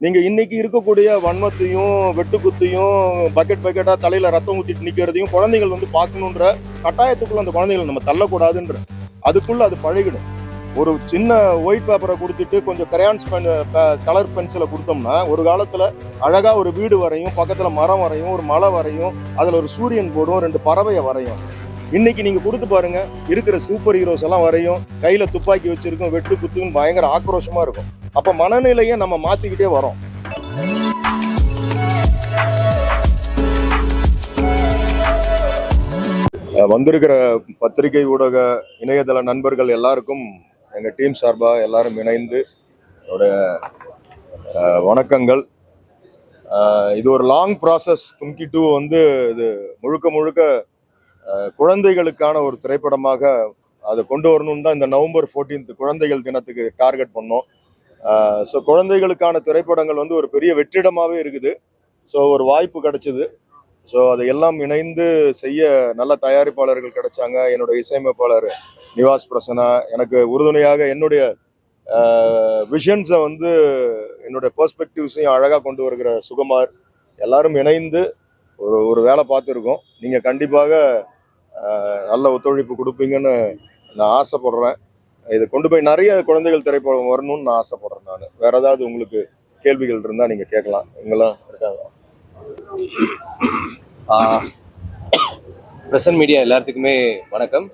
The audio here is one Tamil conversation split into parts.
நீங்க இன்னைக்கு இருக்கக்கூடிய வன்மத்தையும் வெட்டுக்குத்தையும் பக்கெட்டா தலையில ரத்தம் ஊத்திட்டு நிக்கிறதையும் குழந்தைகள் வந்து பார்க்கணுன்ற கட்டாயத்துக்குள்ள அந்த குழந்தைகள் நம்ம தள்ளக்கூடாதுன்ற அதுக்குள்ள அது பழகிடும். ஒரு சின்ன ஒயிட் பேப்பரை கொடுத்துட்டு கொஞ்சம் கிரையான்ஸ் கலர் பென்சிலை கொடுத்தோம்னா ஒரு காலத்துல அழகா ஒரு வீடு வரையும், பக்கத்துல மரம் வரையும், ஒரு மலை வரையும், அதுல ஒரு சூரியன் போடும், 2 பறவையை வரையும். இன்னைக்கு நீங்க கொடுத்து பாருங்க, இருக்கிற சூப்பர் ஹீரோஸ் எல்லாம் வரையும், கையில துப்பாக்கி வச்சிருக்கும், வெட்டு குத்துன்னு பயங்கர ஆக்ரோஷமா இருக்கும். அப்ப மனநிலையை நம்ம மாத்திக்கிட்டே வரோம். வந்திருக்கிற பத்திரிகை ஊடக இணையதள நண்பர்கள் எல்லாருக்கும் எங்க டீம் சார்பா எல்லாரும் இணைந்து வணக்கங்கள். இது ஒரு லாங் ப்ராசஸ். கும்கி 2 வந்து இது முழுக்க குழந்தைகளுக்கான ஒரு திரைப்படமாக அதை கொண்டு வரணும்னு தான் இந்த நவம்பர் 14 குழந்தைகள் தினத்துக்கு டார்கெட் பண்ணோம். ஸோ குழந்தைகளுக்கான திரைப்படங்கள் வந்து ஒரு பெரிய வெற்றிடமாகவே இருக்குது. ஸோ ஒரு வாய்ப்பு கிடைச்சிது. ஸோ அதை எல்லாம் இணைந்து செய்ய நல்ல தயாரிப்பாளர்கள் கிடைச்சாங்க. என்னுடைய இசையமைப்பாளர் நிவாஸ் பிரசன்னா, எனக்கு உறுதுணையாக என்னுடைய விஷன்ஸை வந்து என்னுடைய பெர்ஸ்பெக்டிவ்ஸையும் அழகாக கொண்டு வருகிற சுகுமார், எல்லாரும் இணைந்து ஒரு வேலை பார்த்துருக்கோம். நீங்கள் கண்டிப்பாக நல்ல ஒத்துழைப்பு கொடுப்பீங்கன்னு நான் ஆசைப்படுறேன். இதை கொண்டு போய் நிறைய குழந்தைகள் திரைப்படம் வரணும்னு நான் ஆசைப்படுறேன். நான் வேற ஏதாவது உங்களுக்கு கேள்விகள் இருந்தால் நீங்கள் கேட்கலாம். இவங்கெல்லாம் இருக்காங்க. பிரசன்ட் மீடியா எல்லாத்துக்குமே வணக்கம்.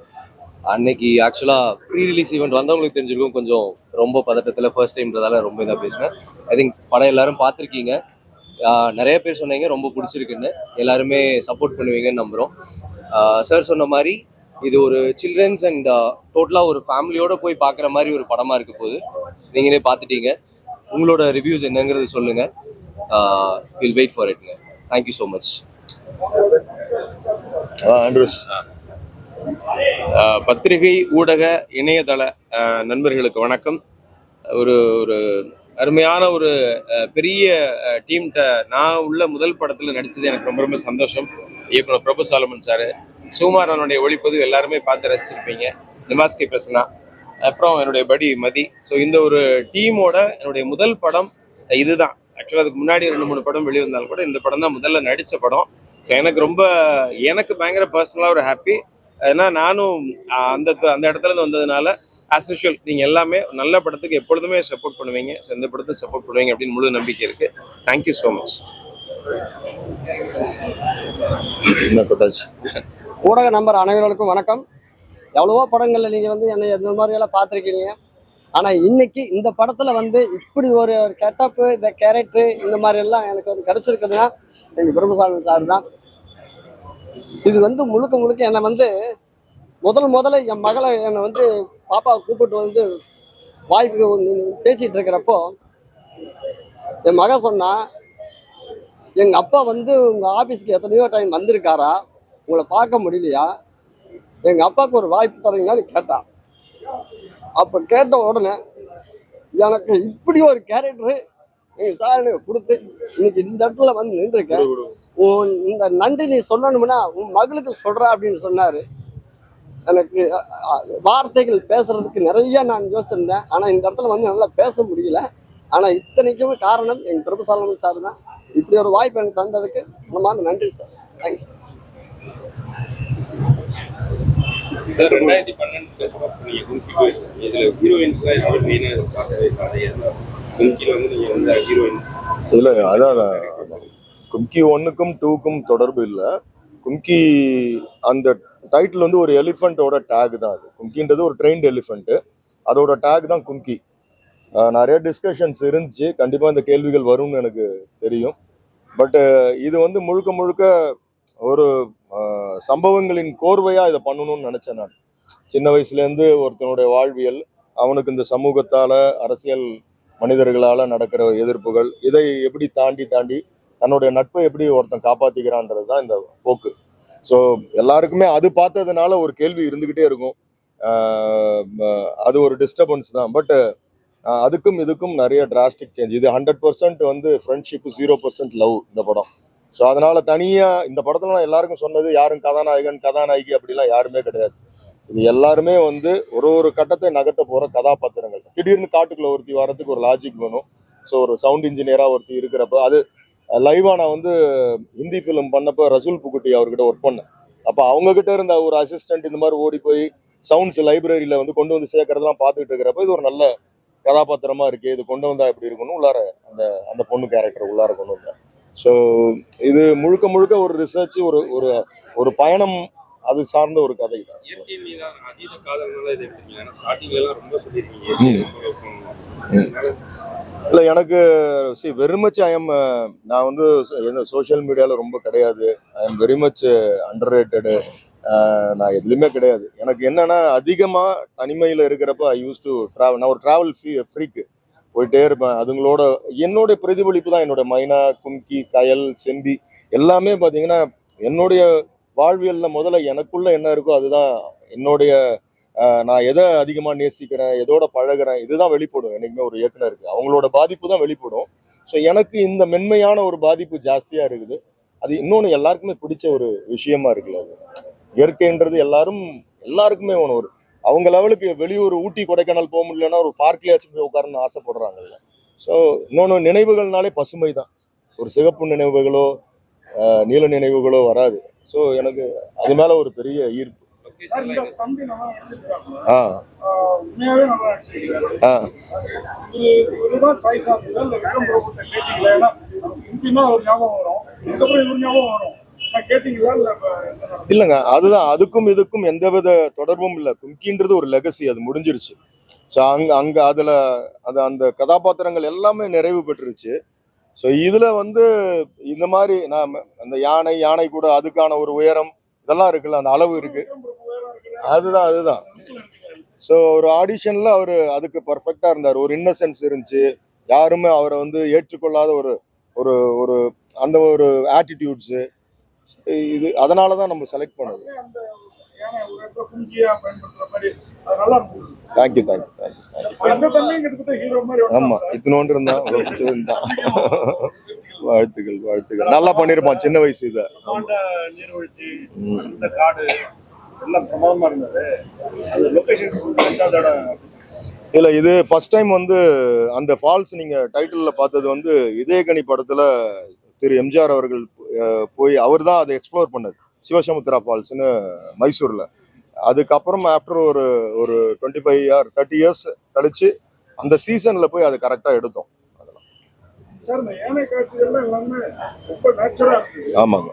அன்னைக்கு ஆக்சுவலாக ப்ரீ ரிலீஸ் ஈவெண்ட் வந்தவங்களுக்கு தெரிஞ்சிருக்கும், கொஞ்சம் ரொம்ப பதட்டத்தில் ஃபர்ஸ்ட் டைம்ன்றதால ரொம்ப இதாக பேசினேன். ஐ திங்க் படம் எல்லாரும் பார்த்துருக்கீங்க. நிறைய பேர் சொன்னீங்க ரொம்ப பிடிச்சிருக்குன்னு, எல்லாருமே சப்போர்ட் பண்ணுவீங்கன்னு நம்புகிறோம். சார் சொன்ன மாதிரி இது ஒரு சில்ட்ரன்ஸ் அண்ட் டோட்டலாக ஒரு ஃபேமிலியோடு போய் பார்க்குற மாதிரி ஒரு படமாக இருக்க போது. நீங்களே பார்த்துட்டீங்க. உங்களோட ரிவ்யூஸ் என்னங்கிறது சொல்லுங்கள். வில் வெயிட் ஃபார் இட்ங்க. Thank you so much. பத்திரிகை ஊடக இணையதள நண்பர்களுக்கு வணக்கம். ஒரு அருமையான ஒரு பெரிய டீம்கிட்ட நான் உள்ள முதல் படத்தில் நடித்தது எனக்கு ரொம்ப ரொம்ப சந்தோஷம். இயக்குனர் பிரபு சாலமன் சார், சுகுமாரனுடைய ஒளிப்பதிவு எல்லாருமே பார்த்து ரசிச்சிருப்பீங்க. நிவாஸ் கே பிரசன்னா, அப்புறம் என்னுடைய படி மதி. ஸோ இந்த ஒரு டீமோட என்னுடைய முதல் படம் இதுதான். ஆக்சுவலாக அதுக்கு முன்னாடி 2-3 படம் வெளிவந்தாலும் கூட இந்த படம் தான் முதல்ல நடித்த படம். ஸோ எனக்கு பயங்கர பர்சனலாக ஒரு ஹாப்பி. ஏன்னா நானும் அந்த இடத்துல இருந்து வந்ததுனால ஆஸ் யூஷுவல் நீங்கள் எல்லாமே நல்ல படத்துக்கு எப்பொழுதுமே சப்போர்ட் பண்ணுவீங்க. ஸோ இந்த படத்துக்கு சப்போர்ட் பண்ணுவீங்க அப்படின்னு முழு நம்பிக்கை இருக்குது. Thank you so much. ஊடக நம்பர் அனைவர்களுக்கும் வணக்கம். எவ்வளவோ படங்களில் நீங்கள் வந்து என்னை இந்த மாதிரியெல்லாம் பார்த்துருக்கீங்க. ஆனால் இன்னைக்கு இந்த படத்தில் வந்து இப்படி ஒரு கெட்டப்பு, இந்த கேரக்டரு, இந்த மாதிரியெல்லாம் எனக்கு வந்து கிடச்சிருக்குதுன்னா எங்கள் பிரபுசாமி சார் தான். இது வந்து முழுக்க என்னை வந்து முதல்ல என் மகளை என்னை வந்து பாப்பாவை கூப்பிட்டு வந்து வாய்ப்பு பேசிகிட்டு இருக்கிறப்போ என் மக சொன்னா, எங்கள் அப்பா வந்து உங்கள் ஆஃபீஸ்க்கு எத்தனையோ டைம் வந்திருக்காரா, உங்களை பார்க்க முடியலையா, எங்கள் அப்பாவுக்கு ஒரு வாய்ப்பு தரீங்களான்னு கேட்டான். அப்போ கேட்ட உடனே எனக்கு இப்படி ஒரு கேரக்டரு எங்கள் சார் எனக்கு கொடுத்து இன்னைக்கு இந்த இடத்துல வந்து நின்றுருக்கேன். இந்த நன்றி நீ சொல்லணும்னா உன் மகளுக்கு சொல்கிறா அப்படின்னு சொன்னார். எனக்கு வார்த்தைகள் பேசுறதுக்கு நிறைய நான் யோசிச்சிருந்தேன். ஆனால் இந்த இடத்துல வந்து நல்லா பேச முடியல. ஆனால் இத்தனைக்கும் காரணம் எங்கள் பிரபுசாலமன் சார் தான். இப்படி ஒரு வாய்ப்பு எனக்கு தந்ததுக்கு நம்ம நன்றி சார். தேங்க்ஸ். 2020 கும்கி 1க்கும் 2க்கும் தொடர்பு இல்லை. கும்கி அந்த டைட்டில் வந்து ஒரு எலிஃபென்ட்டோட டேக் தான். அது கும்கின்றது ஒரு ட்ரெயின்டு எலிஃபென்ட்டு, அதோட டேக் தான் கும்கி. நிறைய டிஸ்கஷன்ஸ் இருந்துச்சு. கண்டிப்பாக இந்த கேள்விகள் வரும்னு எனக்கு தெரியும். பட்டு இது வந்து முழுக்க ஒரு சம்பவங்களின் கோர்வையாக இதை பண்ணணும்னு நினச்சேன். நான் சின்ன வயசுலேருந்து ஒருத்தனுடைய வாழ்வியல், அவனுக்கு இந்த சமூகத்தால், அரசியல் மனிதர்களால் நடக்கிற எதிர்ப்புகள், இதை எப்படி தாண்டி தன்னுடைய நட்பை எப்படி ஒருத்தன் காப்பாற்றிக்கிறான்றது தான் இந்த போக்கு. ஸோ எல்லாருக்குமே அது பார்த்ததுனால ஒரு கேள்வி இருந்துக்கிட்டே இருக்கும். அது ஒரு டிஸ்டர்பன்ஸ் தான். பட் அதுக்கும் இதுக்கும் நிறைய டிராஸ்டிக் சேஞ்ச். இது 100% வந்து ஃப்ரெண்ட்ஷிப்பு, 0% லவ் இந்த படம். ஸோ அதனால தனியாக இந்த படத்துல எல்லாருக்கும் சொன்னது, யாரும் கதாநாயகன் கதாநாயகி அப்படிலாம் யாருமே கிடையாது. இது எல்லாருமே வந்து ஒரு கட்டத்தை நகர்த்த போகிற கதாபாத்திரங்கள். திடீர்னு காட்டுக்குள்ள ஒருத்தி வரத்துக்கு ஒரு லாஜிக் வேணும். ஸோ ஒரு சவுண்ட் இன்ஜினியராக ஒருத்தர் இருக்கிறப்ப அது லைவாக நான் வந்து ஹிந்தி ஃபிலிம் பண்ணப்போ ரசூல் புகுட்டி அவர்கிட்ட ஒர்க் பண்ணேன். அப்போ அவங்ககிட்ட இருந்த ஒரு அசிஸ்டன்ட் இந்த மாதிரி ஓடி போய் சவுண்ட்ஸ் லைப்ரரியில் வந்து கொண்டு வந்து சேர்க்கறதெல்லாம் பார்த்துட்டு இருக்கிறப்ப இது ஒரு நல்ல கதாபாத்திரமா இருக்கு, இது கொண்டு வந்தா எப்படி இருக்கும்னு உள்ளார அந்த அந்த பொண்ணு கேரக்டர் உள்ளார கொண்டு வந்தேன். ஸோ இது முழுக்க முழுக்க ஒரு ரிசர்ச், ஒரு ஒரு ஒரு பயணம், அது சார்ந்த ஒரு கதை தான். இயற்கையின் மீதான அதீத காதல்னால இது எப்படி? ஏன்னா ஸ்டார்டிங்ல எல்லாம் ரொம்ப சொல்லியிருக்கீங்க. இல்லை எனக்கு வெரி மச் நான் வந்து சோஷியல் மீடியாவில் ரொம்ப கிடையாது. I am very much under rated. நான் எதுலையுமே கிடையாது. எனக்கு என்னன்னா அதிகமாக தனிமையில் இருக்கிறப்ப ஐ யூஸ் டு ட்ராவல். நான் ஒரு ட்ராவல் ஃப்ரீக்கு, போயிட்டே இருப்பேன். அதுங்களோட என்னுடைய பிரதிபலிப்பு தான் என்னோட மைனா, கும்கி, கயல், செம்பி எல்லாமே பார்த்தீங்கன்னா என்னுடைய வாழ்வியலில் முதல்ல எனக்குள்ள என்ன இருக்கோ அதுதான் என்னுடைய நான் எதை அதிகமாக நேசிக்கிறேன், எதோட பழகிறேன், இதுதான் வெளிப்படும். என்னைக்குமே ஒரு இயக்குனருக்கு அவங்களோட பாதிப்பு தான் வெளிப்படும். ஸோ எனக்கு இந்த மென்மையான ஒரு பாதிப்பு ஜாஸ்தியாக இருக்குது. அது இன்னொன்று எல்லாருக்குமே பிடிச்ச ஒரு விஷயமா இருக்குல்ல. அது இயற்கைன்றது எல்லாருக்குமே ஒன்று. ஒரு அவங்க லெவலுக்கு வெளியூர் ஊட்டி கொடைக்கானல் போக முடியலன்னா ஒரு பார்க்லேயாச்சும் போய் உட்காரணும்னு ஆசைப்படுறாங்கல்ல. ஸோ இன்னொன்று நினைவுகள்னாலே பசுமை தான். ஒரு சிகப்பு நினைவுகளோ நீல நினைவுகளோ வராது. ஸோ எனக்கு அது மேலே ஒரு பெரிய ஈர்ப்பு. ஆ ஆ இல்லைங்க, அதுதான். அதுக்கும் இதுக்கும் எந்தவித தொடர்பும் இல்லை. கும்கின்றது ஒரு லெகசி, அது முடிஞ்சிருச்சு. ஸோ அங்கே அதில் அந்த கதாபாத்திரங்கள் எல்லாமே நிறைவு பெற்றுருச்சு. ஸோ இதில் வந்து இந்த மாதிரி நான் அந்த யானை கூட அதுக்கான ஒரு உயரம் இதெல்லாம் இருக்குல்ல, அந்த அளவு இருக்கு. அதுதான். ஸோ ஒரு ஆடிஷனில் அவர் அதுக்கு பர்ஃபெக்டாக இருந்தார். ஒரு இன்னசென்ஸ் இருந்துச்சு. யாருமே அவரை வந்து ஏற்றுக்கொள்ளாத ஒரு ஒரு ஒரு அந்த ஒரு ஆட்டிடியூட்ஸு, இது அதனால தான் நம்ம செலக்ட் பண்ணது. தேங்க்யூ. ஆமாம், இத்தனோண்டு இருந்தான். வாழ்த்துக்கள். நல்லா பண்ணிருப்பான் சின்ன வயசு இதை. இல்ல, இது ஃபர்ஸ்ட் டைம் வந்து அந்த ஃபால்ஸ் நீங்க டைட்டில்ல பார்த்தது வந்து இதயகனி படத்துல திரு எம்ஜிஆர் அவர்கள் போய் அவர் தான் அதை எக்ஸ்ப்ளோர் பண்ணது, சிவசமுத்திரா ஃபால்ஸ்னு மைசூர்ல. அதுக்கப்புறம் ஆஃப்டர் ஒரு ஒரு 25 or 30 இயர்ஸ் கழிச்சு அந்த சீசன்ல போய் அதை கரெக்டா எடுத்தோம். ஆமாங்க.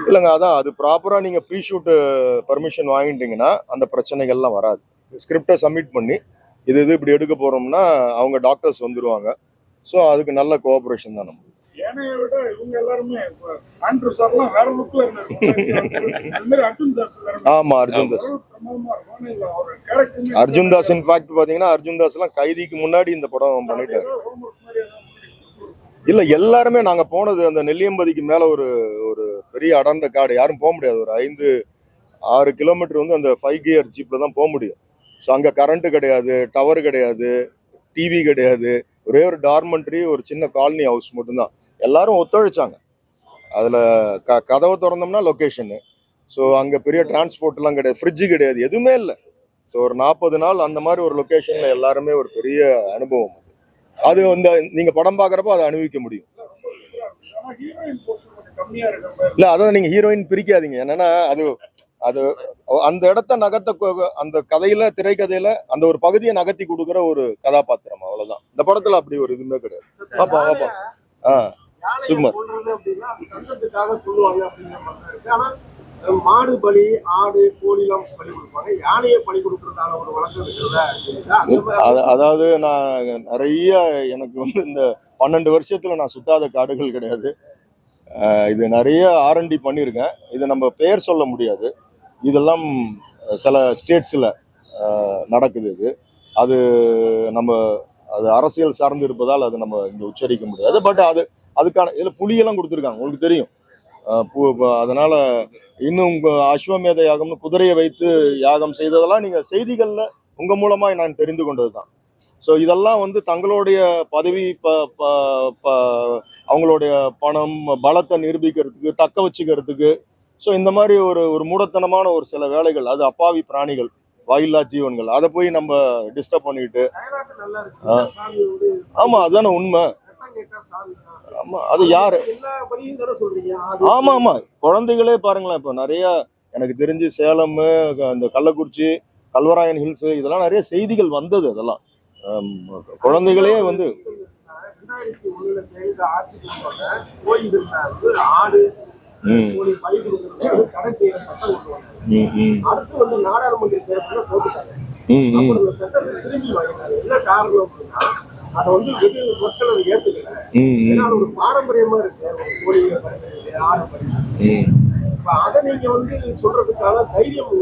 இல்லைங்க, அதான் அது ப்ராப்பரா நீங்க ப்ரீ ஷூட் பர்மிஷன் வாங்கிட்டீங்கன்னா அந்த பிரச்சனைகள்லாம் வராது. ஸ்கிரிப்டை சப்மிட் பண்ணி இது இப்படி எடுக்க போறோம்னா அவங்க டாக்டர்ஸ் வந்துருவாங்க. ஸோ அதுக்கு நல்ல கோஆபரேஷன் தான். நம்ம ஆமா, அர்ஜுன் தாஸ் இன்ஃபேக்ட் பாத்தீங்கன்னா அர்ஜுன் தாஸ் எல்லாம் கைதிக்கு முன்னாடி இந்த படம் பண்ணிட்டாரு. இல்ல, எல்லாருமே நாங்க போனது அந்த நெல்லியம்பதிக்கு மேல ஒரு ஒரு பெரிய அடர்ந்த காடு, யாரும் போக முடியாது. ஒரு 5-6 கிலோமீட்டர் வந்து அந்த 5 கியர் ஜீப்ல தான் போக முடியும். ஸோ அங்க கரண்ட் கிடையாது, டவர் கிடையாது, டிவி கிடையாது. ஒரே ஒரு டார்மெண்ட்ரி, ஒரு சின்ன காலனி ஹவுஸ் மட்டும்தான். எல்லாரும் ஒத்துழைச்சாங்க. அதுல கதவை திறந்தோம்னா லொக்கேஷனு. ஸோ அங்க பெரிய டிரான்ஸ்போர்ட் எல்லாம் கிடையாது, ஃப்ரிட்ஜு கிடையாது, எதுவுமே இல்லை. ஸோ ஒரு 40 நாள் அந்த மாதிரி ஒரு லொக்கேஷன்ல எல்லாருமே ஒரு பெரிய அனுபவம். அது வந்து நீங்க படம் பாக்குறப்போ அதை அனுபவிக்க முடியும். இல்ல, அதான் நீங்க ஹீரோயின் பிரிக்காதீங்க. என்னன்னா அது அது அந்த இடத்த அந்த கதையில, திரைக்கதையில அந்த ஒரு பகுதியை நகர்த்தி கொடுக்குற ஒரு கதாபாத்திரம், அவ்வளவுதான். இந்த படத்துல அப்படி ஒரு இதுவுமே கிடையாது. வாப்பா. சும்மா மாடு பலி, ஆடு, கோழிலாம் பலி கொடுப்பாங்க, யானையை பலி கொடுக்கறதால ஒரு வழக்கம் இருக்கிறதா? அதாவது நான் நிறைய, எனக்கு வந்து இந்த 12 வருஷத்துல நான் சுத்தாத காடுகள் கிடையாது. இது நிறைய R&D பண்ணியிருக்கேன். இது நம்ம பெயர் சொல்ல முடியாது. இதெல்லாம் சில ஸ்டேட்ஸ்ல நடக்குது. அது நம்ம அது அரசியல் சார்ந்து இருப்பதால் அது நம்ம இங்க உச்சரிக்க முடியாது. பட் அதுக்கான இதுல புலியெல்லாம் கொடுத்துருக்காங்க, உங்களுக்கு தெரியும். அதனால இன்னும் அஸ்வமேத யாகம்னு குதிரையை வைத்து யாகம் செய்ததெல்லாம் நீங்க செய்திகள்ல உங்க மூலமா நான் தெரிந்து கொண்டதுதான். ஸோ இதெல்லாம் வந்து தங்களுடைய பதவி, அவங்களுடைய பணம், பலத்தை நிரூபிக்கிறதுக்கு, தக்க வச்சுக்கிறதுக்கு. ஸோ இந்த மாதிரி ஒரு மூடத்தனமான ஒரு சில வேலைகள், அது அப்பாவி பிராணிகள் வாயில்லா ஜீவன்கள், அதை போய் நம்ம டிஸ்டர்ப் பண்ணிட்டு. வயநாட்டு நல்லா இருக்கு சாமி வந்து ஆமா, அதுதானே உண்மை. கட்டம் கேட்டா சாமி தான். ஆமா, அது யாரு? எல்லா படியும் தானே சொல்றீங்க. ஆமா ஆமா, குழந்தைகளே பாருங்களேன், இப்போ நிறைய எனக்கு தெரிஞ்சு சேலம், அந்த கள்ளக்குறிச்சி, கல்வராயன் ஹில்ஸ், இதெல்லாம் நிறைய செய்திகள் வந்தது. அதெல்லாம் குழந்தைகளே வந்து 2001 ஜெயலலிதா ஆட்சிக்கு வந்தோடனே கோயில்கள்ல வந்து ஆடு கோழி பலி கொடுக்கறது தடை செய்யற சட்டம் கொண்டு வந்தாங்க. அடுத்து வந்து நாடாளுமன்ற தேர்தல போட்டுட்டாங்க. அப்புறம் இந்த சட்டத்தை திரும்பி வாங்கிட்டாங்க. என்ன காரணம் அப்படின்னா அதை வந்து மக்கள் அதை ஏத்துக்கல. ஏன்னா அது ஒரு பாரம்பரியமா இருக்கு, ஒரு கோழியை பறிக்கிறது, ஆடு பறிக்கிறது. இப்ப அதை நீங்க வந்து சொல்றதுக்கான தைரியம்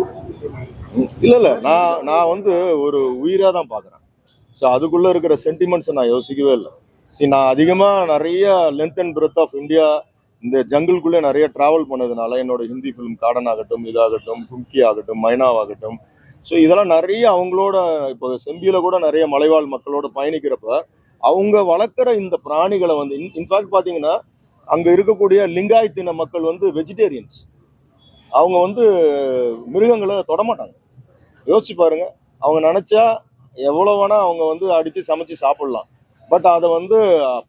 இல்ல, நான் வந்து ஒரு உயிரா தான் பாக்குறேன். ஸோ அதுக்குள்ள இருக்கிற சென்டிமெண்ட்ஸை நான் யோசிக்கவே இல்லை. சரி, நான் அதிகமாக நிறைய length and breadth of India இந்த ஜங்கிள்குள்ளே நிறைய ட்ராவல் பண்ணதுனால என்னோட ஹிந்தி ஃபிலிம் கார்டன் ஆகட்டும், இதாகட்டும், கும்கி ஆகட்டும், மைனாவாகட்டும், ஸோ இதெல்லாம் நிறைய அவங்களோட இப்போ செம்பியில கூட நிறைய மலைவாழ் மக்களோட பயணிக்கிறப்ப அவங்க வளர்க்குற இந்த பிராணிகளை வந்து இன்ஃபேக்ட் பார்த்தீங்கன்னா அங்கே இருக்கக்கூடிய லிங்காயத்தின மக்கள் வந்து வெஜிடேரியன்ஸ். அவங்க வந்து மிருகங்களை தொடமாட்டாங்க. யோசிச்சு பாருங்க, அவங்க நினைச்சா எவ்வளோ வேணா அவங்க வந்து அடித்து சமைச்சு சாப்பிடலாம். பட் அதை வந்து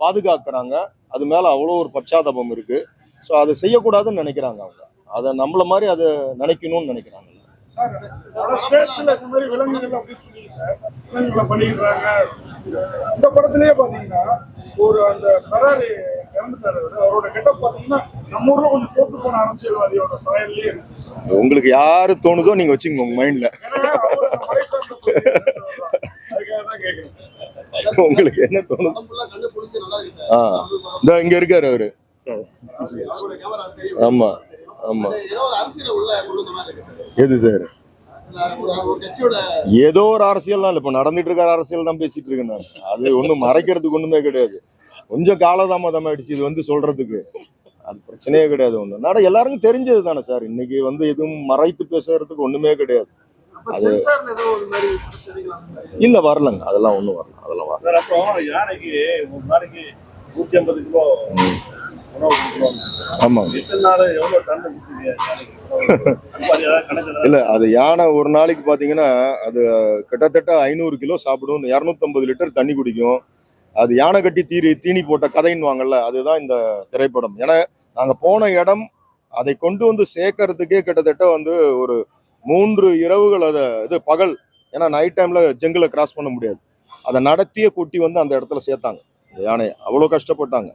பாதுகாக்கிறாங்க. அது மேலே அவ்வளோ ஒரு பச்சாதாபம் இருக்கு. ஸோ அதை செய்யக்கூடாதுன்னு நினைக்கிறாங்க. அவங்க அதை நம்மள மாதிரி அதை நினைக்கணும்னு நினைக்கிறாங்க. பல ஸ்டேட்ஸ்ல இந்த மாதிரி விலங்குகள் அப்படின்னு சொல்லிட்டு விலங்குகளை பண்ணிடுறாங்க. இந்த படத்திலேயே பாத்தீங்கன்னா ஒரு அந்த பராரி இறந்துட்டாரு, அவரோட கெட்டப் பாத்தீங்கன்னா நம்ம ஊர்ல கொஞ்சம் தோத்து போன அரசியல்வாதியோட சாயல்லே இருக்கு. உங்களுக்கு யாரு தோணுதோ நீங்க வச்சுக்கோங்க உங்க மைண்ட்ல. உங்களுக்கு என்ன தோணுது? இங்க இருக்காரு அவரு. ஆமா ஆமா. எது சார்? ஏதோ ஒரு அரசியல் தான் இப்ப நடந்துட்டு இருக்காரு. அரசியல் தான் பேசிட்டு இருக்கேன் நான். அது ஒண்ணும் மறைக்கிறதுக்கு ஒண்ணுமே கிடையாது. கொஞ்சம் காலதாமதம் ஆயிடுச்சு இது வந்து சொல்றதுக்கு. அது பிரச்சனையே கிடையாது. ஒண்ணு எல்லாருக்கும் தெரிஞ்சது தானே சார். இன்னைக்கு வந்து எதுவும் மறைத்து பேசுறதுக்கு ஒண்ணுமே கிடையாது. அது இல்ல, வரலங்க. அதெல்லாம் ஒண்ணும் வரல. அதெல்லாம் வரல. அப்புறம் யானைக்கு ஒரு நாளைக்கு 150 கிலோ ஆமா. இல்ல, அது யானை ஒரு நாளைக்கு பாத்தீங்கன்னா அது கிட்டத்தட்ட 500 கிலோ சாப்பிடும், 250 லிட்டர் தண்ணி குடிக்கும். அது யானை கட்டி தீனி போட்ட கதைன்னு வாங்கல்ல, அதுதான் இந்த திரைப்படம். ஏன்னா நாங்க போன இடம் அதை கொண்டு வந்து சேர்க்கறதுக்கே கிட்டத்தட்ட வந்து ஒரு 3 இரவுகள். அதை இது பகல், ஏன்னா நைட் டைம்ல ஜங்கிளை கிராஸ் பண்ண முடியாது. அதை நடத்திய கூட்டி வந்து அந்த இடத்துல சேர்த்தாங்க இந்த யானையை. அவ்வளோ கஷ்டப்பட்டாங்க.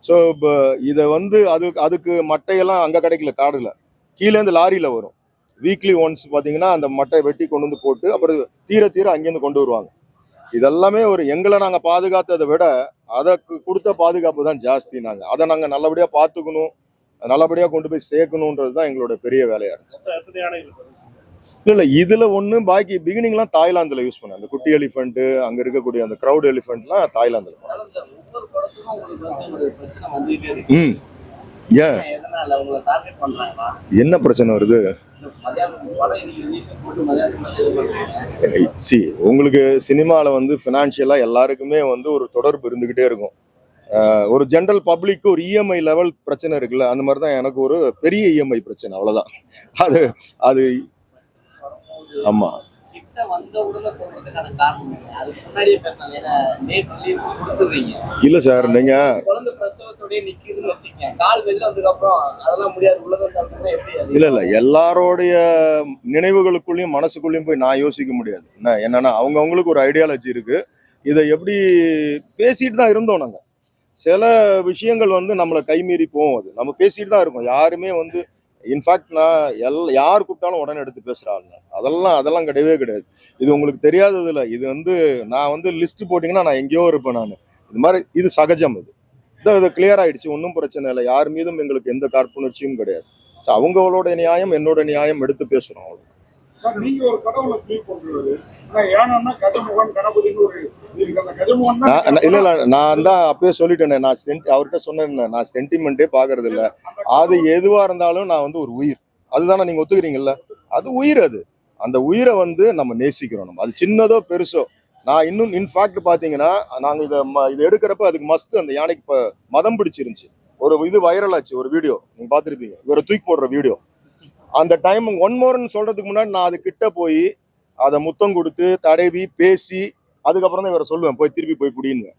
ஸோ இப்போ இதை வந்து அதுக்கு மட்டையெல்லாம் அங்கே கிடைக்கல, காடுல கீழேருந்து லாரியில் வரும். வீக்லி ஒன்ஸ் பார்த்தீங்கன்னா அந்த மட்டையை வெட்டி கொண்டு வந்து போட்டு அப்புறம் தீர அங்கேருந்து கொண்டு வருவாங்க. இதெல்லாமே ஒரு எங்களை நாங்கள் பாதுகாத்ததை விட அதற்கு கொடுத்த பாதுகாப்பு தான் ஜாஸ்தி. நாங்கள் அதை நாங்கள் நல்லபடியாக பார்த்துக்கணும், நல்லபடியாக கொண்டு போய் சேர்க்கணுன்றது தான் எங்களோட பெரிய வேலையாக இருந்துச்சு. இல்லை, இதில் ஒன்று பாக்கி பிகினிங்லாம் தாய்லாந்தில் யூஸ் பண்ணேன். அந்த குட்டி எலிஃபெண்ட்டு, அங்கே இருக்கக்கூடிய அந்த க்ரௌட் எலிஃபெண்ட்லாம் தாய்லாந்தில். ஏன் என்ன பிரச்சனை வருது? உங்களுக்கு சினிமாவில் வந்து ஃபினான்ஷியலாக எல்லாருக்குமே வந்து ஒரு தொடர்பு இருந்துக்கிட்டே இருக்கும். ஒரு ஜென்ரல் பப்ளிக்கு ஒரு இஎம்ஐ லெவல் பிரச்சனை இருக்குல்ல, அந்த மாதிரி தான் எனக்கு ஒரு பெரிய இஎம்ஐ பிரச்சனை. அவ்வளோதான். அது ஆமா. இல்ல சார், நீங்க இல்ல எல்லாரோடைய நினைவுகளுக்குள்ளயும் மனசுக்குள்ளயும் போய் நான் யோசிக்க முடியாது. என்னன்னா அவங்களுக்கு ஒரு ஐடியாலஜி இருக்கு. இதை எப்படி பேசிட்டு தான் இருந்தோம் நாங்க. சில விஷயங்கள் வந்து நம்மளை கைமீறி போவோம். அது நம்ம பேசிட்டு தான் இருக்கோம். யாருமே வந்து இன்ஃபேக்ட் நான் யார் கூப்பிட்டாலும் உடனே எடுத்து பேசுற ஆள். அதெல்லாம் கிடையவே கிடையாது. இது உங்களுக்கு தெரியாதது இல்லை. இது வந்து நான் வந்து லிஸ்ட் போட்டிங்கன்னா நான் எங்கேயோ இருப்பேன். நான் இது மாதிரி இது சகஜம். இது கிளியர் ஆயிடுச்சு. ஒன்றும் பிரச்சனை இல்லை. யார் மீதும் எங்களுக்கு எந்த காழ்ப்புணர்ச்சியும் கிடையாது. ஸோ அவங்களோட நியாயம் என்னோட நியாயம் எடுத்து பேசுறோம். அவ்வளோ. நீங்க ஒரு கடவுளை ஃபீல் பண்றது, ஏன்னா கஜமுகன் கணபதினு ஒரு இல்ல நான் தான் அப்பயே சொல்லிட்டேன். நான் அவர்கிட்ட சொன்னேன், நான் சென்டிமெண்டே பாக்குறது இல்ல. அது எதுவா இருந்தாலும் நான் வந்து ஒரு உயிர். அதுதானே நீங்க ஒத்துக்கிறீங்கல்ல? அது உயிர். அது அந்த உயிரை வந்து நம்ம நேசிக்கிறோம். நம்ம அது சின்னதோ பெருசோ. நான் இன்னும் இன்ஃபேக்ட் பாத்தீங்கன்னா நாங்க இதை எடுக்கிறப்ப அதுக்கு மஸ்து அந்த யானைக்கு இப்ப மதம் பிடிச்சிருந்துச்சு. ஒரு இது வைரல் ஆச்சு, ஒரு வீடியோ நீங்க பாத்துருப்பீங்க, ஒரு தூக்கி போடுற வீடியோ. அந்த டைம் ஒன் மோர்னு சொல்றதுக்கு முன்னாடி நான் அது கிட்ட போய் அதை முத்தம் கொடுத்து தடவி பேசி அதுக்கப்புறம் தான் இவரை சொல்லுவேன் போய் திருப்பி போய் புடின்னு.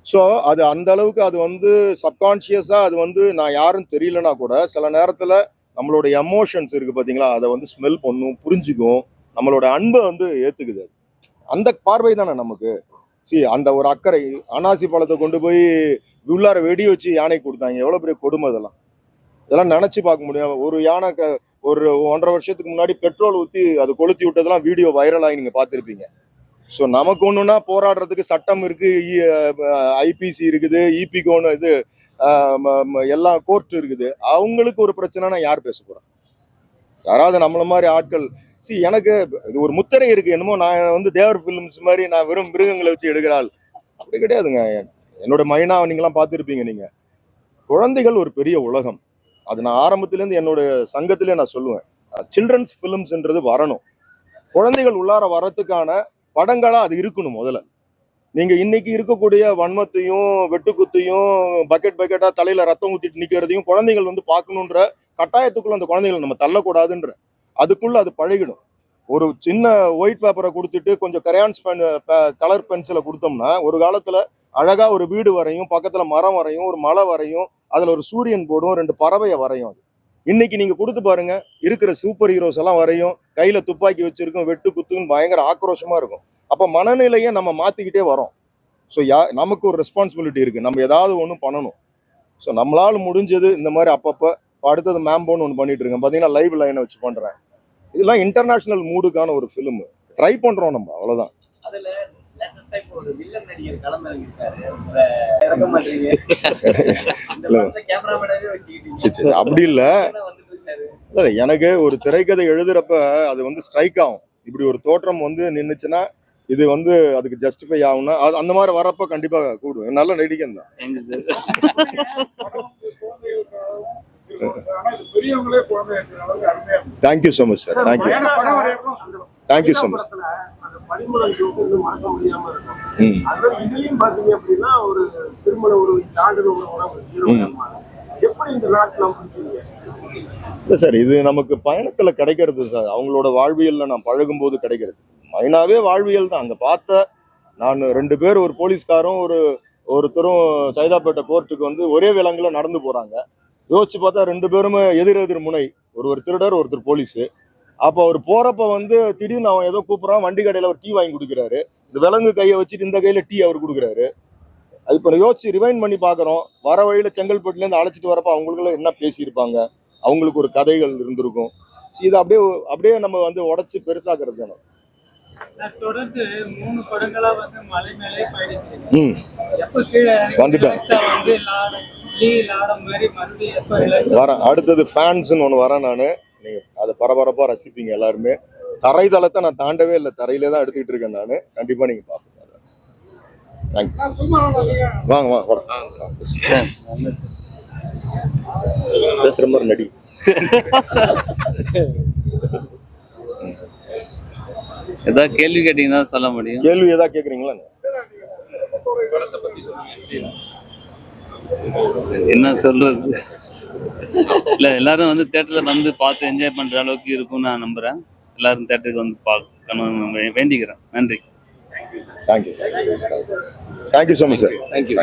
ஸோ அது அந்த அளவுக்கு அது வந்து சப்கான்ஷியஸா அது வந்து நான் யாருன்னு தெரியலனா கூட சில நேரத்துல நம்மளோட எமோஷன்ஸ் இருக்கு பாத்தீங்களா, அதை வந்து ஸ்மெல் பண்ணும், புரிஞ்சுக்கும், நம்மளோட அன்பை வந்து ஏத்துக்குது. அந்த பார்வை தானே நமக்கு. அந்த ஒரு அக்கறை. அனாசி பழத்தை கொண்டு போய் உள்ளார வெடி வச்சு யானை கொடுத்தாங்க, எவ்வளவு பெரிய கொடுமை இதெல்லாம். இதெல்லாம் நினைச்சு பார்க்க முடியும். ஒரு யானை ஒரு 1.5 வருஷத்துக்கு முன்னாடி பெட்ரோல் ஊற்றி அது கொளுத்தி விட்டதெல்லாம் வீடியோ வைரலாகி நீங்க பார்த்துருப்பீங்க. ஸோ நமக்கு ஒண்ணுன்னா போராடுறதுக்கு சட்டம் இருக்கு, ஐபிசி இருக்குது, இபிக்கு ஒன்று இது எல்லாம் கோர்ட் இருக்குது. அவங்களுக்கு ஒரு பிரச்சனைனா யார் பேச போறா? யாராவது நம்மள மாதிரி ஆட்கள் எனக்கு இது ஒரு முத்திரை இருக்கு, என்னமோ நான் வந்து தேவர் ஃபிலிம்ஸ் மாதிரி நான் வெறும் மிருகங்களை வச்சு எடுக்கிறாள் அப்படி கிடையாதுங்க. என்னோட மைனா நீங்களாம் பார்த்துருப்பீங்க. நீங்க குழந்தைகள் ஒரு பெரிய உலகம். அது நான் ஆரம்பத்திலேருந்து என்னோட சங்கத்திலே நான் சொல்லுவேன், சில்ட்ரன்ஸ் ஃபிலிம்ஸ்ன்றது வரணும். குழந்தைகள் உள்ளார வரத்துக்கான படங்களா அது இருக்கணும். முதல்ல நீங்க இன்னைக்கு இருக்கக்கூடிய வன்மத்தையும் வெட்டுக்குத்தையும் பக்கெட்டா தலையில ரத்தம் ஊத்திட்டு நிக்கிறதையும் குழந்தைகள் வந்து பார்க்கணுன்ற கட்டாயத்துக்குள்ள அந்த குழந்தைகள் நம்ம தள்ளக்கூடாதுன்ற அதுக்குள்ள அது பழகிடும். ஒரு சின்ன ஒயிட் பேப்பரை கொடுத்துட்டு கொஞ்சம் கரையான்ஸ் கலர் பென்சிலை கொடுத்தோம்னா ஒரு காலத்துல அழகா ஒரு வீடு வரையும், பக்கத்துல மரம் வரையும், ஒரு மலை வரையும், அதுல ஒரு சூரியன் போடும், 2 பறவையை வரையும். அது இன்னைக்கு நீங்க கொடுத்து பாருங்க, இருக்கிற சூப்பர் ஹீரோஸ் எல்லாம் வரையும், கையில துப்பாக்கி வச்சிருக்கும், வெட்டு குத்துன்னு பயங்கர ஆக்ரோஷமா இருக்கும். அப்ப மனநிலையை நம்ம மாத்திக்கிட்டே வரோம். ஸோ நமக்கு ஒரு ரெஸ்பான்சிபிலிட்டி இருக்கு, நம்ம ஏதாவது ஒன்று பண்ணணும். ஸோ நம்மளால முடிஞ்சது இந்த மாதிரி அப்பப்போ அடுத்தது மேம்போன்னு ஒன்று பண்ணிட்டு இருக்கேன். பார்த்தீங்கன்னா லைவ் லைனை வச்சு பண்றேன். இதெல்லாம் இன்டர்நேஷனல் மூடுக்கான ஒரு ஃபிலிம் ட்ரை பண்றோம் நம்ம, அவ்வளவுதான். அப்படி இல்ல, எனக்கு ஒரு திரைக்கதை எழுதுறப்ப அது வந்து ஸ்ட்ரைக் ஆகும். இப்படி ஒரு தோற்றம் வந்து நின்னுச்சுன்னா இது வந்து அதுக்கு ஜஸ்டிஃபை ஆகும்னா அது அந்த மாதிரி வரப்ப கண்டிப்பா கூடுவேன். நல்ல நடிகன் தான். Thank you so much sir. Thank you thank you so much. இதுலயும் பாத்தீங்க அப்படின்னா ஒரு திருமண ஒரு இல்லை சார், இது நமக்கு பயணத்துல கிடைக்கிறது சார். அவங்களோட வாழ்வியல்ல நான் பழகும் போது கிடைக்கிறது. மைனாவே வாழ்வியல் தான். அங்க பார்த்த நான் 2 பேர், ஒரு போலீஸ்காரும் ஒருத்தரும் சைதாப்பேட்டை கோர்ட்டுக்கு வந்து ஒரே விலங்குல நடந்து போறாங்க. யோசிச்சு பார்த்தா 2 பேருமே எதிர் முனை, ஒருவர் திருடர், ஒருத்தர் போலீஸ். அப்போ அவர் போறப்ப வந்து திடீர்னு அவன் ஏதோ கூப்பிடுறான், வண்டி கடையில ஒரு டீ வாங்கி கொடுக்குறாரு. இந்த விலங்கு கையை வச்சுட்டு இந்த கையில டீ அவர் கொடுக்குறாரு. இப்போ யோசிச்சு ரிவைண்ட் பண்ணி பாக்குறோம், வர வழியில செங்கல்பட்டுல இருந்து அழைச்சிட்டு வரப்ப அவங்களுக்குள்ள என்ன பேசியிருப்பாங்க, அவங்களுக்கு ஒரு கதைகள் இருந்திருக்கும். இது அப்படியே நம்ம வந்து உடைச்சு பெருசாக்குறது தானே. தொடர்ந்து 3 படங்களா வந்து மலை மேலே வந்துட்டேன் வரேன். அடுத்தது ஃபேன்ஸ்ன்னு ஒன்று வரேன் நான். நீங்க அதை பரபரப்பா ரசிப்பீங்க எல்லாருமே. தரைதளத்தை நான் தாண்டவே இல்லை, தரையில தான் எடுத்துக்கிட்டு இருக்கேன் நான். கண்டிப்பா நீங்க பாப்பீங்க. வாங்க பேசுற மாதிரி நடி. ஏதாவது கேள்வி கேட்டீங்கன்னா சொல்ல முடியும். கேள்வி ஏதாவது கேக்குறீங்களா? என்ன சொல்றது, இல்ல எல்லாரும் வந்து தியேட்டர்ல வந்து பார்த்து என்ஜாய் பண்ற அளவுக்கு இருக்கும்னு நான் நம்புறேன். எல்லாரும் தியேட்டருக்கு வந்து பார்க்கணும்னு வேண்டிக்கிறேன். நன்றி. Thank you so much sir. Thank you.